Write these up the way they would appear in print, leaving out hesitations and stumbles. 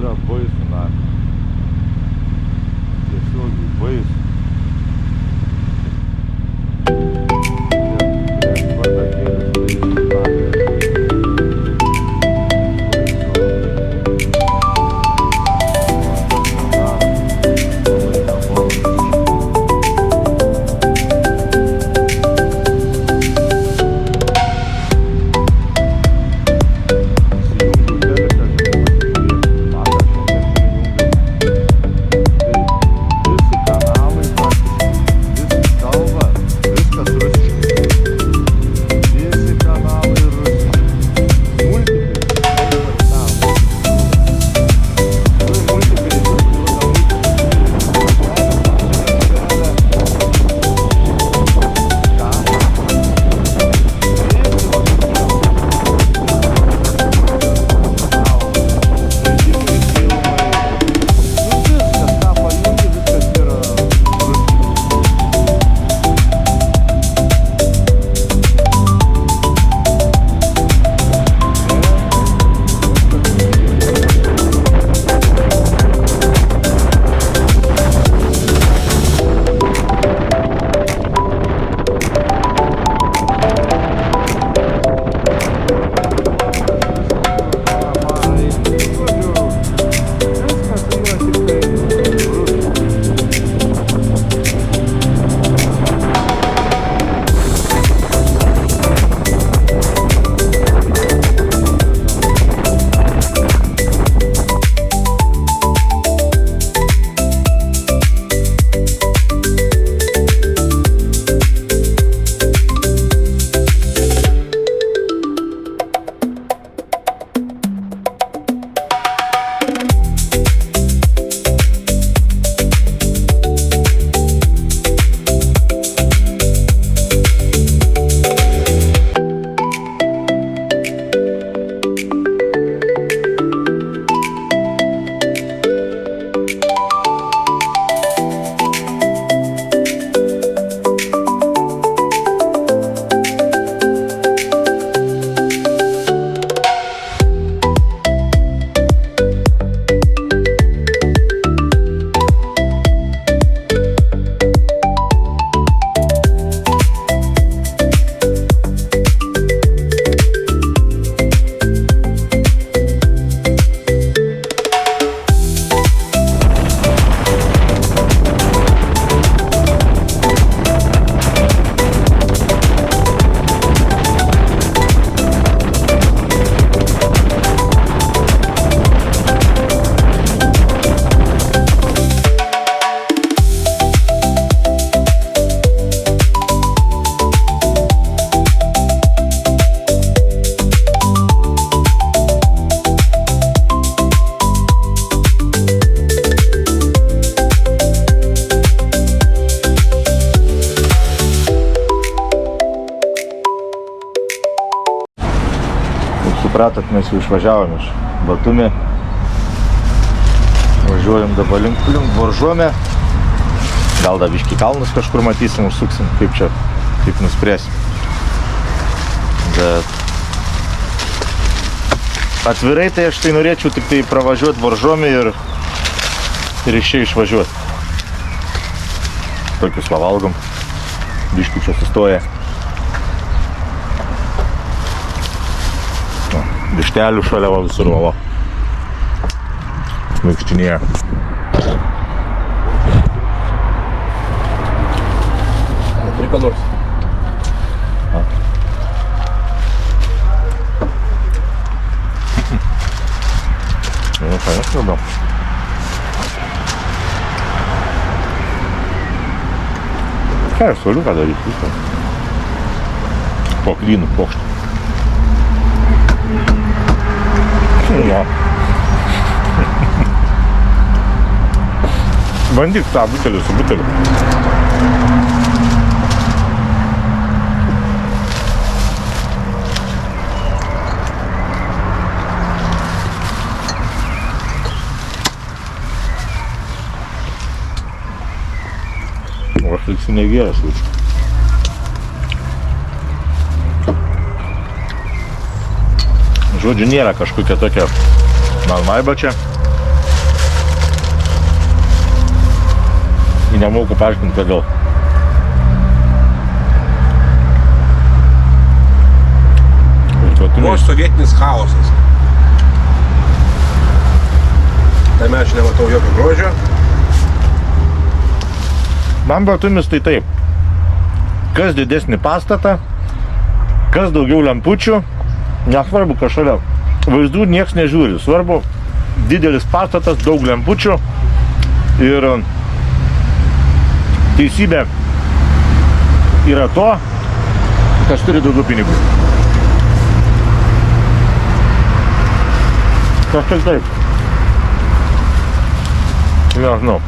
yra baisu, na. Tiesiogiai baisu. Supratot, mes jau išvažiavom iš Batumį. Važiuojam dabar link Boržuomę. Gal dar biškį kalnus kažkur matysim, užsuksim, kaip nuspręsim. Bet atvirai tai aš tai norėčiau tik tai pravažiuoti Boržuomį ir iš čia išvažiuoti. Tokius pavalgom. Biškį čia sustoja. Vištelių šalia va visur va. Vaikštinėje. Neturi ką nors. Nu, ką aš radau. Ką aš soliu ką daryti? Po klynų pokštą. Ja. Bandyk tą butelį su buteliu. O aš liksiu negėręs lūčiu. Žodžiu, nėra kažkokia tokia malmaiba čia. Nemoku paaiškinti, kodėl. Buvo sovietinis chaosas. Tame aš nematau jokio grožio. Man Batumis tai taip. Kas didesnį pastatą, kas daugiau lempučių, nesvarbu, kas šalia. Vaizdų nieks nežiūri. Svarbu, didelis pastatas, daug lempučių ir teisybė yra to, kas turi daugiau pinigų. Kažkaip taip. Nežinau.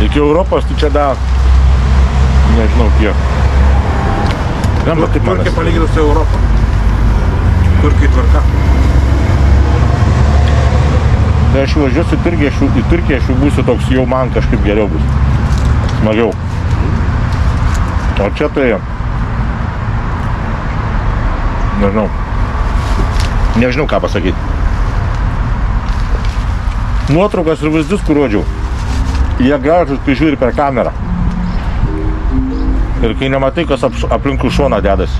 Iki Europos tai čia da, nežinau kiek. Turkija palyginus su Europą. Turkijai tvarka. Tai aš važiuosiu į Turkiją, aš jau būsiu toks, jau man kažkaip geriau bus. Smagiau. O čia tai... Nežinau ką pasakyti. Nuotraukas ir vaizdus, kur rodžiau, jie gražus, kai žiūri per kamerą. Ir kai nematai, kas aplinkų šoną dedasi.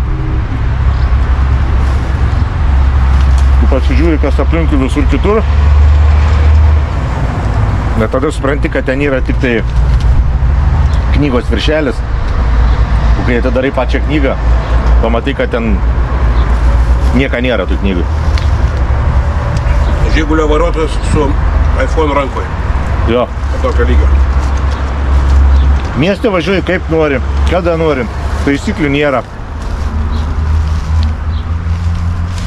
Tu pasižiūri, kas aplinkų visur kitur. Bet tada supranti, kad ten yra tik tai knygos viršelis. O kai atidarai pačią knygą, pamatai, kad ten nieka nėra tų knygų. Žigulio vairuotojas su iPhone rankoje. Jo. Tokio lygio. Mieste važiuoji kaip nori, kada nori. Taisyklių nėra.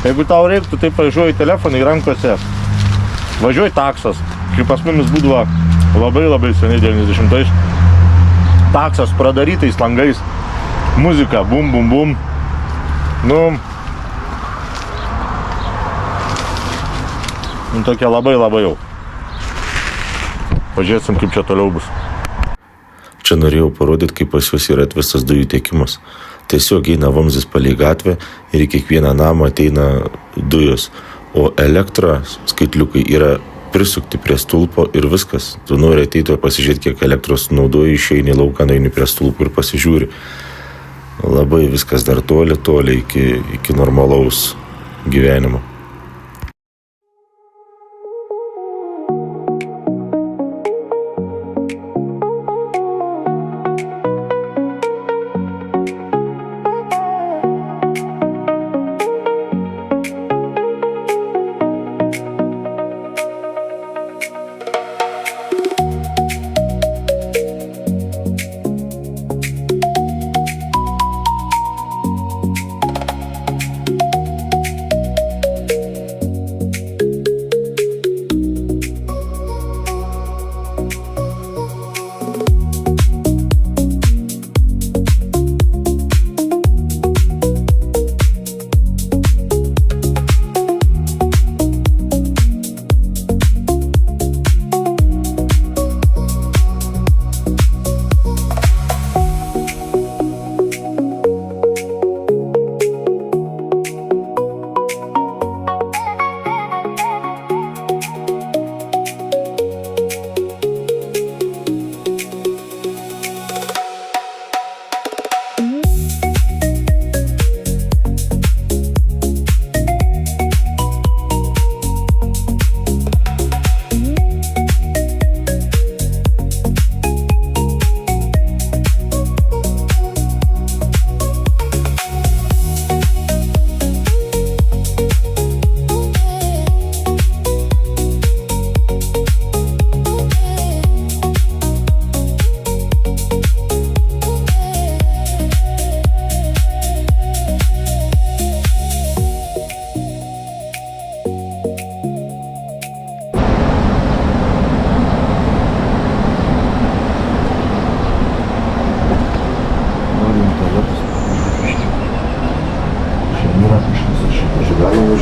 Jeigu tau reiktų, tai važiuoji telefonai rankose. Važiuoji taksas. Kaip pas mumis būdavo labai seniai 90-ais. Taksas pradarytais langais. Muzika, bum, bum, bum. Tokia labai jau. Pažiūrėsim, kaip čia toliau bus. Čia norėjau parodyti, kaip pas juos yra atvestas dujų tiekimas. Tiesiog eina vamzdis palei gatvę ir į kiekvieną namą ateina dujos. O elektra skaitliukai yra prisukti prie stulpo ir viskas. Tu nori ateiti ir pasižiūrėti, kiek elektros naudoji, išeini į lauką, eini prie stulpo ir pasižiūri. Labai viskas dar toli iki normalaus gyvenimo.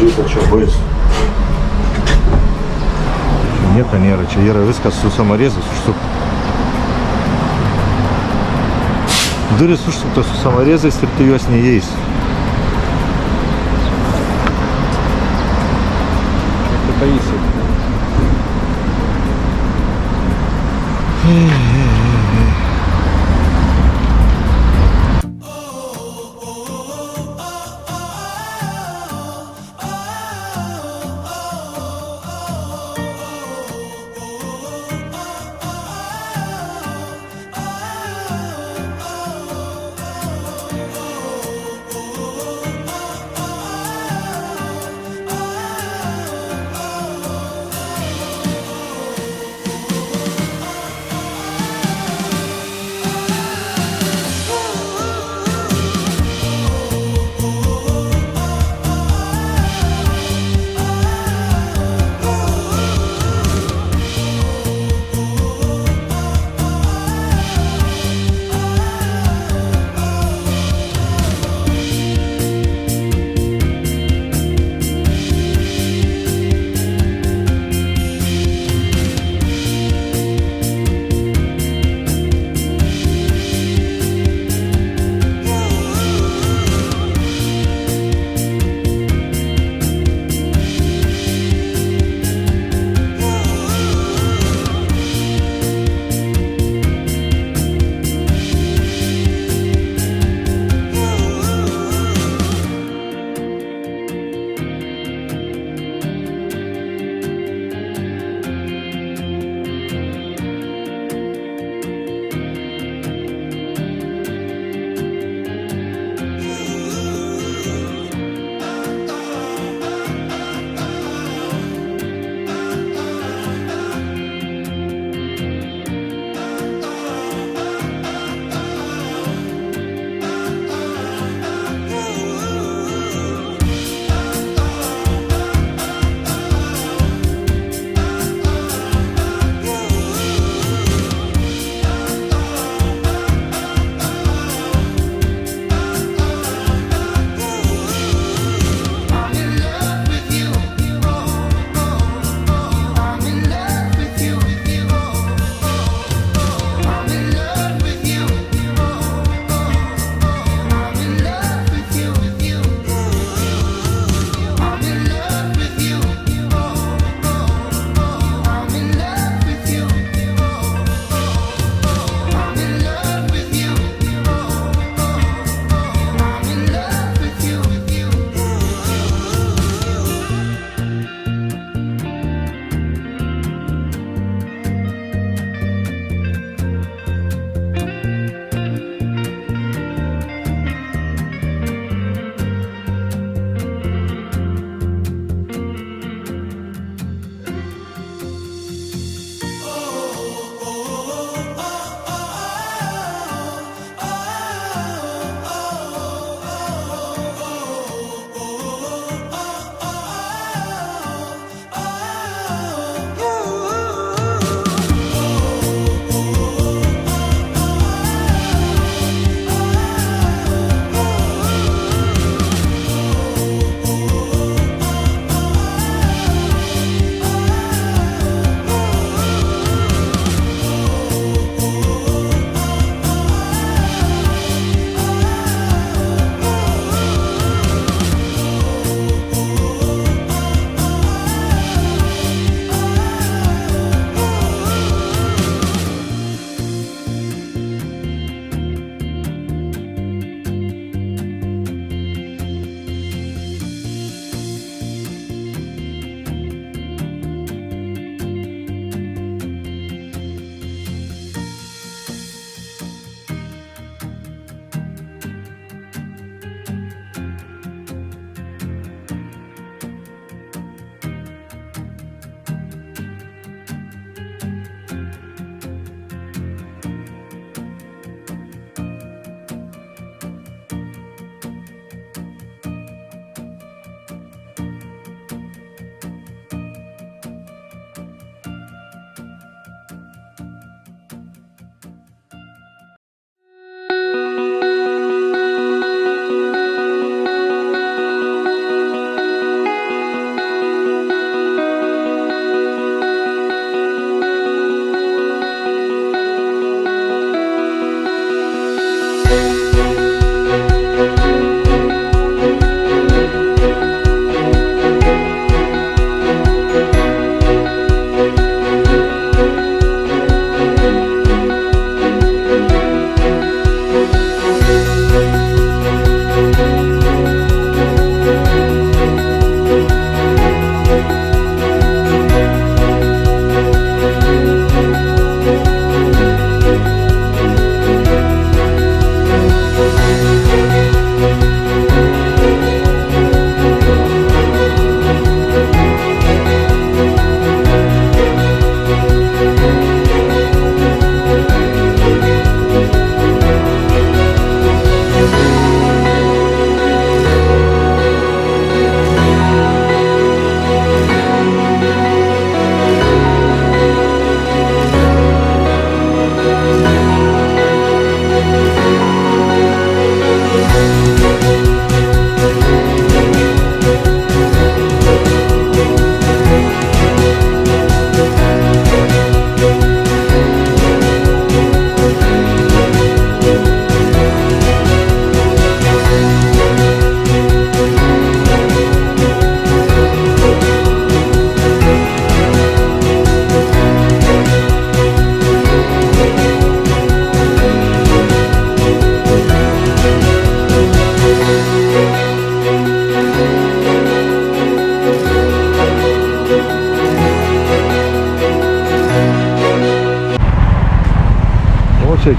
užeita čia baisu. Nieko nėra, čia yra viskas su samarėzais užsukta. Duris užsuktos su samarėzais ir tu juos neįeis.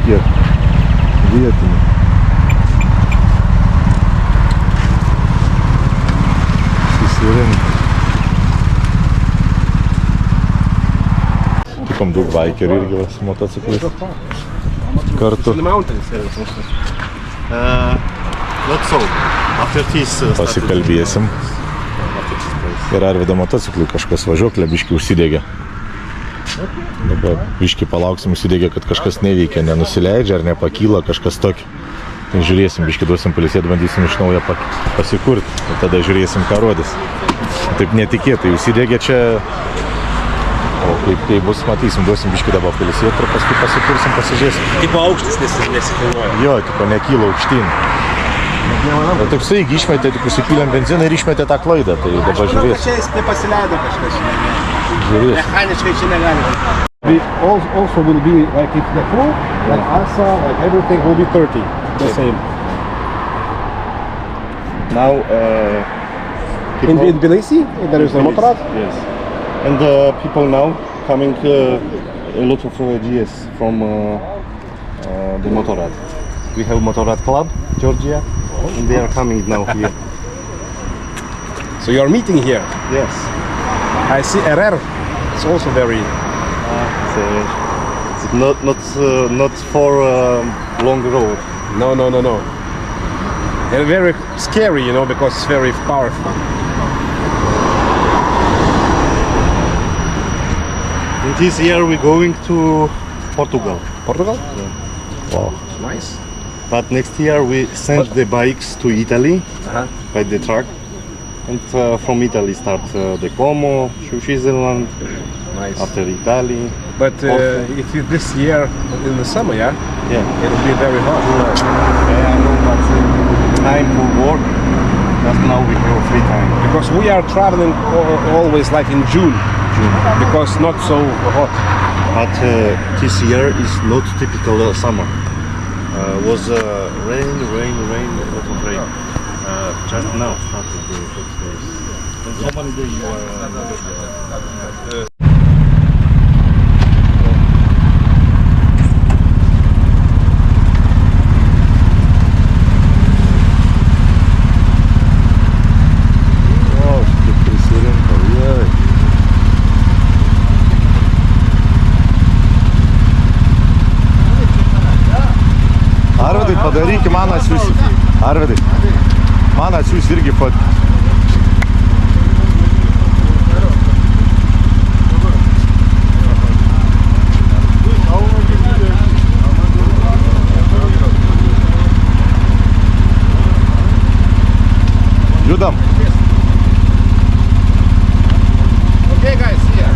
kiek vietinių. Susirinko. Tikom daug bikerių irgi va, su motociklais. Kartu In the mountains there is also. Not so. After this pasikalbėsim. Ir Arvido motociklui kažkas važiuoklė biški užsidegė. Dabar biški palauksim, užsidegė, kad kažkas neveikia, nenusileidžia ar nepakyla, kažkas tokio. Tai žiūrėsim, biški duosim pailsėti, bandysim iš naujo pasikurti. Ir tada žiūrėsim, ką rodys. Taip netikėtai užsidegė čia. O kai bus, matysim, duosim biški dabar pailsėti ir paskui pasikursim, pasižiūrėsim. Tipo aukštis nesikilnoja. Jo, tipo nekyla aukštyn. Bet toksai išmetė, tik užsipylėm benziną ir išmetė tą klaidą, tai dabar žiūrėsim. Čia jis nepasileido kažkas. Žiūrėsim. Mechaniškai čia negali. We also will be like if the crew, like ASA, like everything will be 30, the same. Now In Tbilisi, there is a Motorrad. Yes. And people now coming a lot of GS from the Motorrad. We have Motorrad Club, Georgia, and they are coming now here. So you are meeting here. Yes. I see RR. It's also very. It's not for long road. No. And very scary, you know, because it's very powerful. And this year we're going to Portugal. Portugal? Wow. Nice. But next year we send the bikes to Italy by the truck. And from Italy start the Como, Switzerland, Nice. after Italy. But if you this year in the summer, yeah, Yeah. it'll be very hot. Yeah, I know, but time for work. Just now we have free time. Because we are traveling always like in June. Because not so hot. But this year is not typical summer. Was rain, a lot of rain. Just now started the hot days. And so many days you are O, štai prisirinko, jai. Arvidai, padaryk, man atsiųsi. Arvidai, man atsiųsi irgi fotkę. Judam. Okay, guys, here.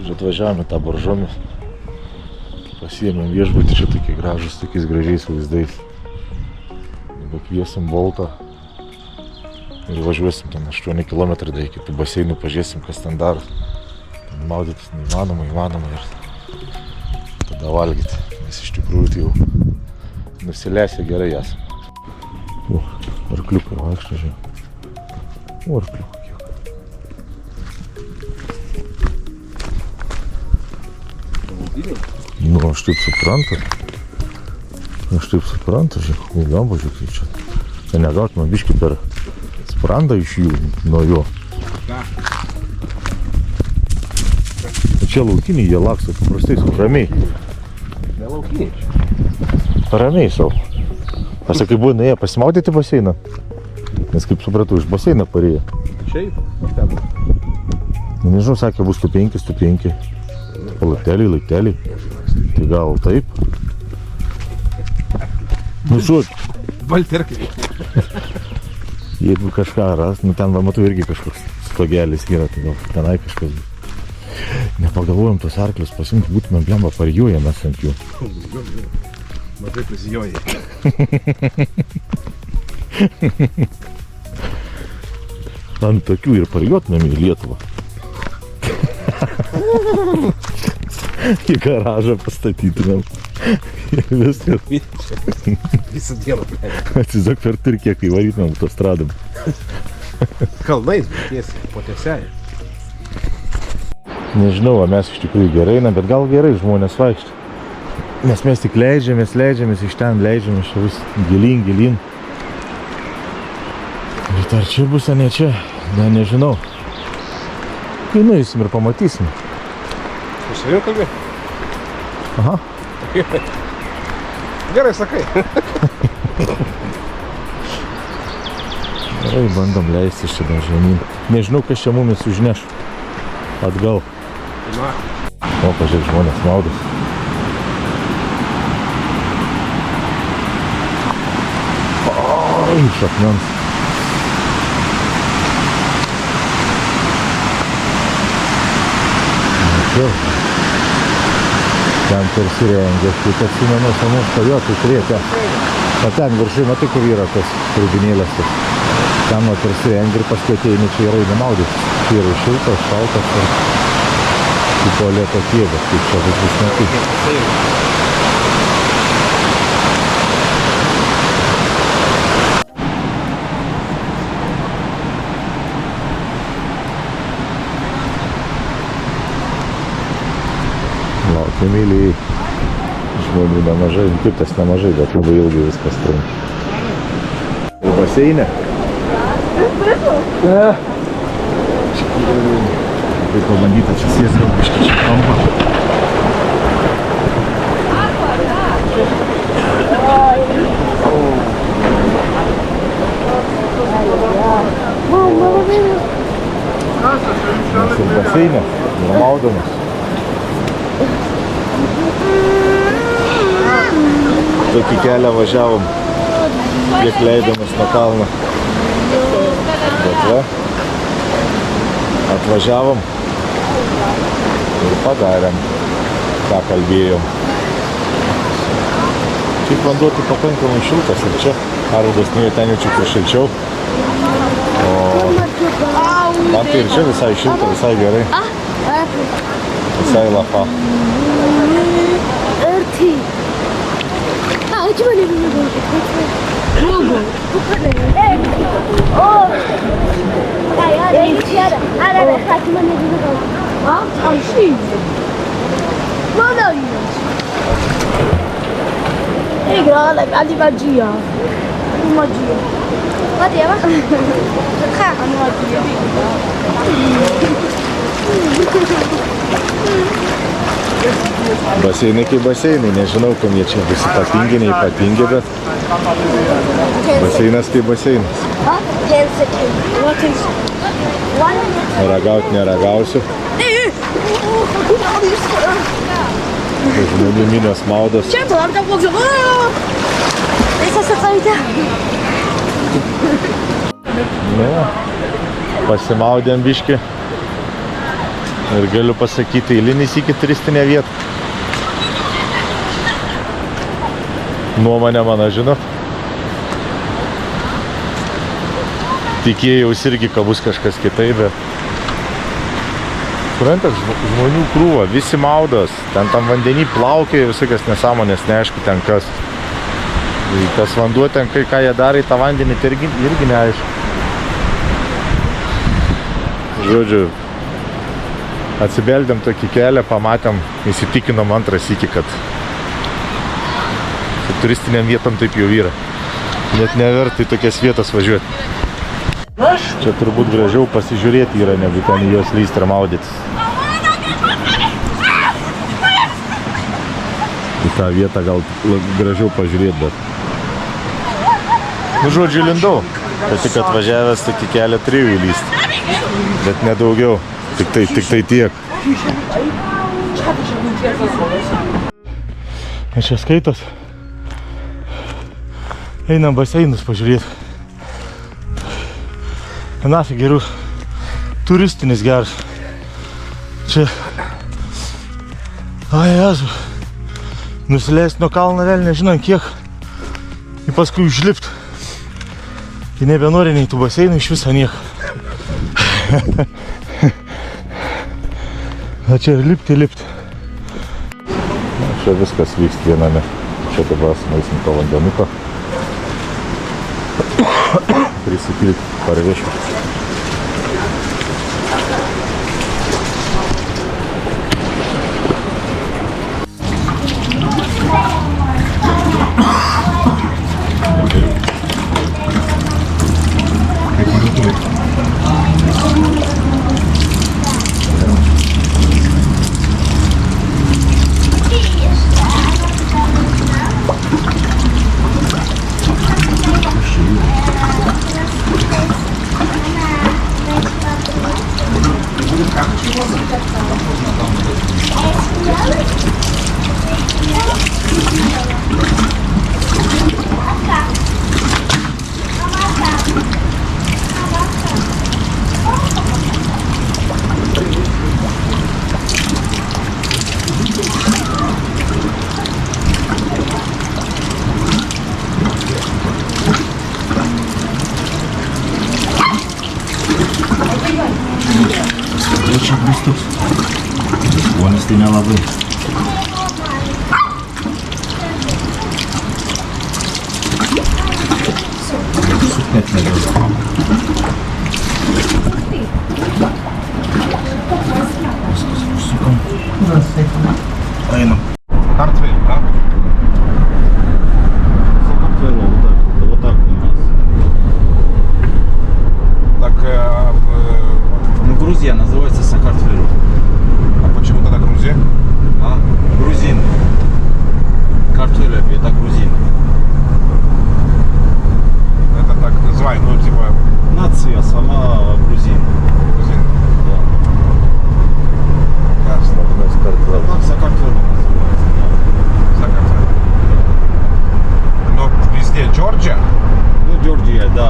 Ir atvažiavome tą Boržomį. Pasiėmėm viešbutį, čia tokie gražus, tokiais gražiais vaizdais. Dabar kviesim Boltą. Ir važiuosim ten 8 km dar iki tų baseinų, pažiūrėsim, kas ten daro. Ten maudytis neįmanoma ir tada valgyti. Nes iš tikrųjų tai jau nusileisę gerai esame. Arkliukai vaikšto, žiūrėjau. Arkliukai kiek. Nu, aš taip suprantu, žiūrėjau. Lemba, žiūrėjau, čia. Tai negaut man biškį per sprandą iš jų, nuo jo. Čia laukiniai, jie laksto paprastai, ramiai. Ne laukiniai. Ramiai savo. Aš sakai, buvo nuėję pasimaudyti baseiną. Nes kaip supratau, iš baseiną parėjo. Šiaip? Ten. Nežinau, sakė, bus stupienkiai. Laipteliai. Tai gal taip? Nu, šut. Valterkai. Jeigu kažką ras, nu ten, va, matau, irgi kažkoks stogelis yra, tai gal tenai kažkas bus. Nepagalvojom tos arklius pasimti, būtumėm blemba parijuoję mes ant jų. Mažai prisijojai. Ant tokių ir parijuotumėm į Lietuvą. Į garažą pastatytumėm. Ir viskas. Visą dieną. Atsizok per Turkiją, kai varytumėm autostradom. Kalnais, bet tiesiai, po tiesiai. Nežinau, mes iš tikrųjų gerai einam, bet gal gerai žmonės vaikšto. Nes mes tik leidžiamės, iš ten leidžiamės, čia vis gilyn. Bet ar čia bus, ar ne čia? Nežinau. Kai nueisim ir pamatysim. Tu savim kalbė? Aha. Gerai sakai. Gerai, bandom leistis čia dar žemyn. Nežinau, kas čia mumis užneš. Atgal. Na. O, pažiūrėk, žmonės maudos. Oi, šakniams. Mačiau. Ten persirengė, kaip atsimenu, senus kajotų turėti. O ten viršai, matai, kur yra tas rubinėlės. Ten nuo persirengė ir paskui ateini čia yra įnemaudyti. Čia yra šiltas, šaltas ir į tualeto kėdės, kaip čia visus metus. Laukia myliai. Žmonių nemažai, kitas nemažai, bet labai ilgai viskas trunka. Ir baseinė. Tai pabandyti atsisės gal biškį čia kampą. Mes ir baseinė, ir maudomės. Tokį kelią važiavom, kiek leidomės nuo kalno. Bet va, atvažiavom ir padarėm, ką kalbėjom. Šiaip vanduo tai pakankamai šiltas ir čia Arvydas nuėjo ten jau čia kur šilčiau. O man tai ir čia visai šilta, visai gerai. Visai lafa. Ali magia. Magia. Mateva? Cara, magia. Baseinai kaip baseinai, nežinau, kam jie čia visi ypatingi, neypatingi, bet baseinas kaip baseinas. Ragaut neragausiu. Žmonių minios maudos. Čia planta blogiau. Visas atsaitė. Nu, pasimaudėm biškį. Ir galiu pasakyti, eilinis iki turistinė vieta. Nuomonė mano, žinot. Tikėjaus irgi, kad bus kažkas kitai, bet... Suprantat, žmonių krūva, visi maudos, ten tam vandenį plaukia ir visokias nesąmonės, neaišku ten kas. Tas vanduo ten, ką jie daro į tą vandenį, tai irgi neaišku. Žodžiu, atsibeldėm tokį kelią, pamatėm, įsitikinom antrą sykį, kad su turistiniam vietom taip jau yra. Net neverta į tokias vietas važiuoti. Čia turbūt gražiau pasižiūrėti yra, negu ten į juos lyst ir maudytis. Į tą vietą gal gražiau pažiūrėti, bet... Nu, žodžiu, lindau. Tai tik atvažiavęs tokį kelią 3 įlyst. Bet nedaugiau. Tik tai tiek. Ir čia skaitos. Einam baseinus pažiūrėti. Nafig gerų turistinis geras. Čia... Ai, Jezu. Nusileist nuo kalno vėl nežinant kiek. Ir paskui užlipt. Tai nebenori nei tų baseinų iš viso nieko. Na čia ir lipti. Čia viskas vyksta viename. Čia dabar smaisim to vandenuko. Prisipilti, parvežti. Čia bus toks. Vonis tai nelabai. Sukt net nedaug. Viskas, užsukam. Einam. Картвель, да? Sakartvelo, вот так у нас. Так, Ну, Грузия называется Сакартвело. а почему тогда Грузия? А? Грузин. Картвело – это грузин. Это так называют, ну типа Нация сама грузин. грузин. Да. Ясно. Так Сакартвело называется, да. Закатывай. Но везде Джорджия? Ну, Джорджия, да.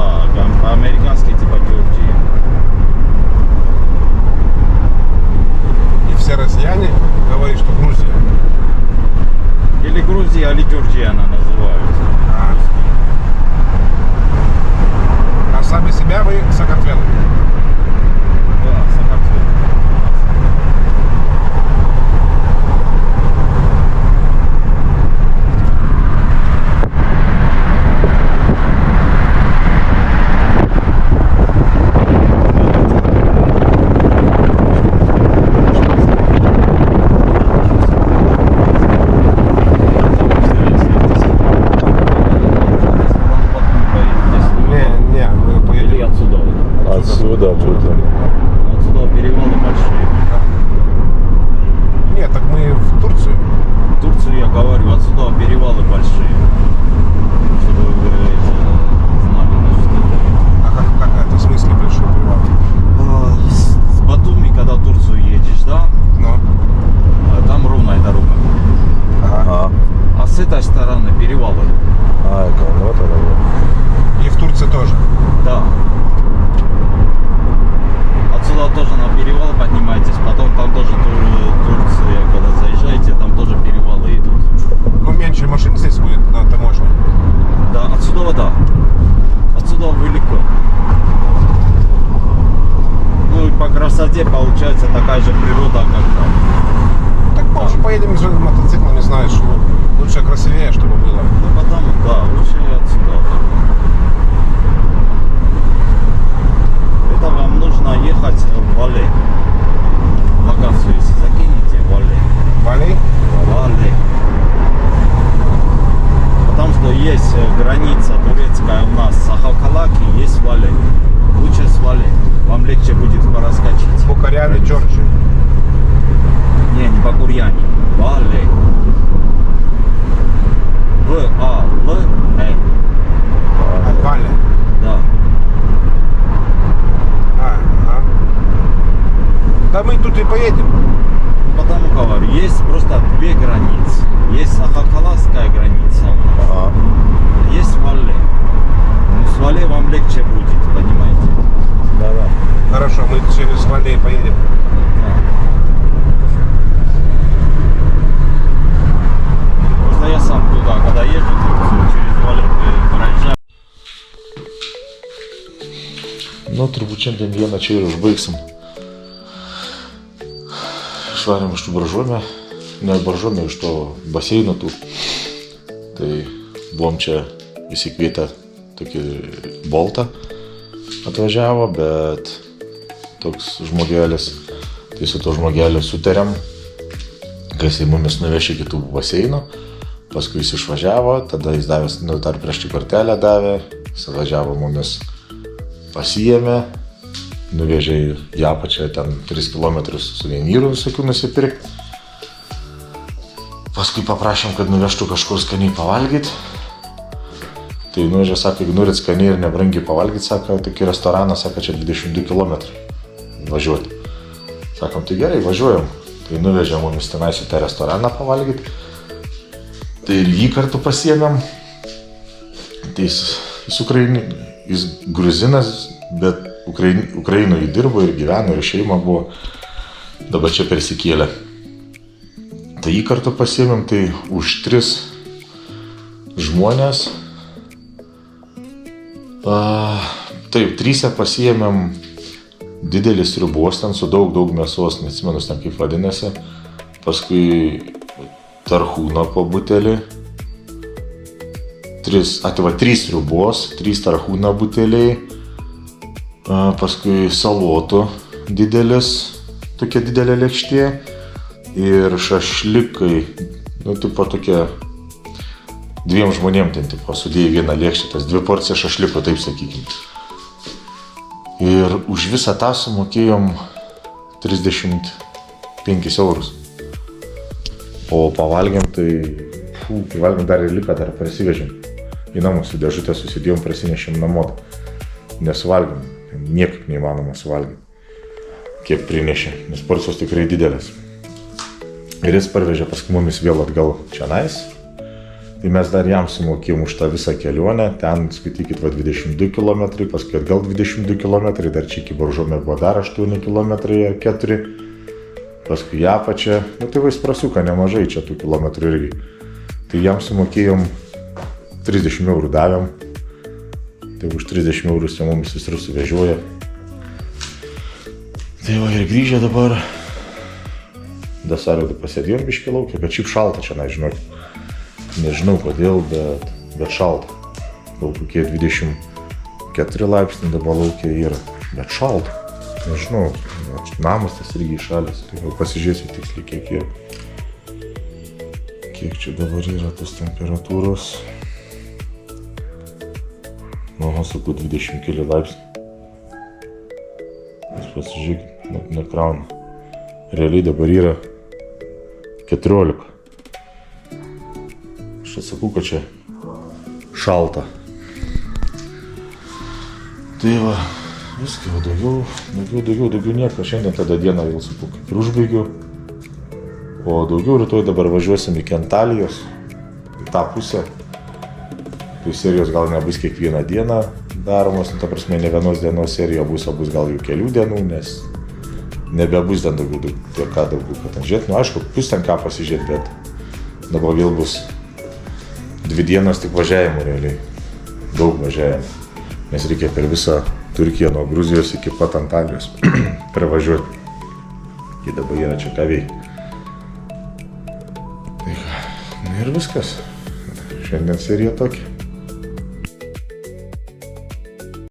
Американский типа Джорджия. И все россияне говорят, что Грузия. Или Грузия, или Джорджия она называется. А сами себя вы Сакартвелы? Да, Сакартвело. Не, мы поедем. Или отсюда. Отсюда. Отсюда перевалы большие. Нет, так мы в Турцию. В Турцию, я говорю, отсюда перевалы большие. Чтобы вы знали, значит, А как это в смысле большой перевал? с Батуми, когда в Турцию едешь, да, Ну, там ровная дорога. Ага. А с этой стороны перевалы. Ай, вот это. и в Турции тоже. Да. отсюда тоже на перевал поднимаетесь, потом там тоже Турция, когда заезжаете, там тоже перевалы идут. Ну, меньше машин здесь будет на таможне. Да, отсюда да. Отсюда велико. Ну и по красоте получается такая же природа, как там. Так позже поедем с мотоциклами, знаешь, лучше красивее, чтобы было. Ну потому, да, лучше и отсюда. Это вам нужно ехать в Вале. Локацию, если закинете, Вале. Вали? Вале. Потому что есть граница турецкая у нас с Ахалкалаки, есть Вале. Лучше с Вале. Вам легче будет проскочить. Букаряне, Джорджи. Не Бакурьяне. Вале. В-А-Л-Э. Вали. Да. Ага. Да мы тут и поедем. Ну, потому говорю, есть просто две границы. Есть Ахалкалакская граница, есть Вале. Ну, с Вале вам легче будет, понимаете? Да-да. Хорошо, мы через Вали поедем. Просто я сам туда, когда езжу, через Вале проезжаю. Nu, turbūt šiandien dieną čia ir užbaigsim. Išvarėm iš tų baržuomę, ne baržuomę, iš to baseino tų. Tai buvom čia įsikvietę tokį boltą atvažiavo, bet toks žmogelis, tai su to žmogeliu sutarėm, kas į mumis nuvešė kitų baseino. Paskui jis išvažiavo, tada jis davė, nu, dar prieš tai kortelę davė, jis atvažiavo mumis, pasiėmė, nuvežė į apačią ten 3 km suvenyrų visokių nusipirkti. Paskui paprašėm, kad nuvežtų kažkur skaniai pavalgyti. Tai nuvežė, sako, jeigu norit skaniai ir nebrangiai pavalgyti, sako, tokį restoraną, sako, čia 22 km važiuoti. Sakom, tai gerai, važiuojam. Tai nuvežė mumis tenais į tą restoraną pavalgyti. Tai ir jį kartu pasiėmėm. Tai jis gruzinas, bet Ukrainoje dirbo ir gyveno, ir šeima buvo. Dabar čia persikėlė. Tai jį kartu pasiėmėm, tai už 3 žmonės. Taip, 3 pasiėmėm didelis sriubos ten su daug mėsos, neatsimenu ten kaip vadinasi. Paskui tarhūno po butelį. 3 sriubos, 3 tarhūno buteliai. Paskui salotų didelis, tokia didelė lėkštė. Ir šašlikai, nu, tipo tokie 2 žmonėm ten, tipo, sudėjai vieną lėkštę, tas 2 porcijas šašliko, taip sakykim. Ir už visą tą sumokėjom 35 eurus. O pavalgėm, tai, valgėm dar ir liką, dar prasivežėm. Į namus į dėžutę susidėjom, prasinešėm namo. Nesuvalgėm, niekaip neįmanoma suvalgyti, kiek prinešė, nes porcijos tikrai didelės. Ir jis parvežė paskui mumis vėl atgal čionais. Tai mes dar jam sumokėjom už tą visą kelionę. Ten, skaitykit, 22 km, paskui atgal 22 km, dar čia iki Baržomė buvo dar 8 km ar 4. Paskui ją pačią, nu tai jis prasuka nemažai čia tų kilometrų irgi. Tai jam sumokėjom 30 eurų davėm. Tai už 30 eurus čia mumis visur suvežioja. Tai va ir grįžę dabar. Dasarėdų pasėdėjom biškį laukia, bet šiaip šalta čia, nežinau. Nežinau kodėl, bet šalta. Gal kokie 24 laipsniai dabar laukia yra, bet šalta. Nežinau, namas tas irgi įšalęs, tai gal pasižiūrėsiu tiksliai kiek yra. Kiek čia dabar yra tos temperatūros. Nu, sakau, 20 keli laipsniai. Jūs pasižiūrėkit, nekrauna. Realiai dabar yra 14. Aš atsakau, kad čia šalta. Tai va, viską, daugiau nieko. Šiandien tada dieną jau sakau, kaip ir užbaigiu. O daugiau rytoj dabar važiuosim iki Antalijos, į tą pusę. Tai serijos gal nebus kiekvieną dieną daromos, ta prasme, ne vienos dienos serija bus, o bus gal jau kelių dienų, nes nebebus ten daugiau, tiek ką daugiau, kad ten žiūrėt. Nu, aišku, bus ten ką pasižiūrėti, bet dabar vėl bus 2 dienos tik važiavimų realiai. Daug važiavimų. Nes reikia per visą Turkiją nuo Gruzijos iki pat Antalijos pravažiuoti. Ir dabar yra čia ką veikti. Tai ką, nu ir viskas. Šiandien serija tokia.